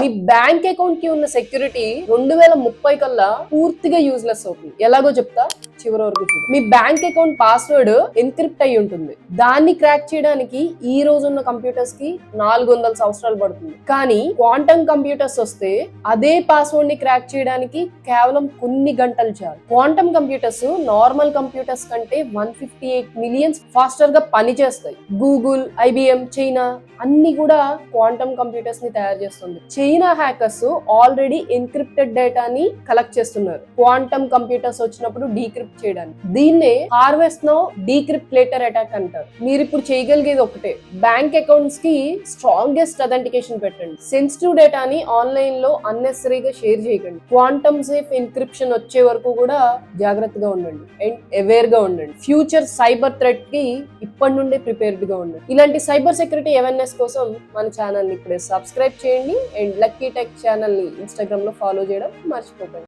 మీ bank account కి ఉన్న security 2030 కల్లా పూర్తిగా యూజ్లెస్ అవుతుంది. ఎలాగో చెప్తా, చివరి వరకు చూడు. మీ బ్యాంక్ అకౌంట్ పాస్వర్డ్ ఎన్క్రిప్ట్ అయి ఉంటుంది. దాన్ని క్రాక్ చేయడానికి ఈ రోజు ఉన్న కంప్యూటర్స్ కి 400 సంవత్సరాలు పడుతుంది. కానీ క్వాంటమ్ కంప్యూటర్స్ వస్తే అదే పాస్వర్డ్ ని క్రాక్ చేయడానికి కేవలం కొన్ని గంటలు చాలు. క్వాంటమ్ కంప్యూటర్స్ నార్మల్ కంప్యూటర్స్ కంటే 158 మిలియన్స్ ఫాస్టర్ గా పనిచేస్తాయి. గూగుల్, ఐబిఎం, చైనా అన్ని కూడా క్వాంటమ్ కంప్యూటర్స్ ని తయారు చేస్తుంది. చైనా హ్యాకర్స్ ఆల్రెడీ ఎన్క్రిప్టెడ్ డేటాని కలెక్ట్ చేస్తున్నారు క్వాంటమ్ కంప్యూటర్స్ వచ్చినప్పుడు డీక్రిప్ట్ చేయడానికి. దీన్నే harvest now decrypt later attack అంటారు. మీరు ఇప్పుడు చేయగలిగేది ఒకటే, బ్యాంక్ అకౌంట్స్ కి స్ట్రాంగెస్ట్ అథెంటికేషన్ పెట్టండి. సెన్సిటివ్ డేటాని ఆన్లైన్ లో అన్నెసరీగా షేర్ చేయకండి. క్వాంటమ్ సేఫ్ ఎన్క్రిప్షన్ వచ్చే వరకు కూడా జాగ్రత్తగా ఉండండి అండ్ అవేర్ గా ఉండండి. ఫ్యూచర్ సైబర్ థ్రెట్ కి ఇప్పటి నుండే ప్రిపేర్డ్ గా ఉండండి. ఇలాంటి సైబర్ సెక్యూరిటీ అవేర్నెస్ కోసం మన ఛానల్ ని ఇప్పుడే సబ్స్క్రైబ్ చేయండి అండ్ లక్కీ టెక్ ఛానల్ ని ఇన్స్టాగ్రామ్ లో ఫాలో చేయడం మర్చిపోకండి.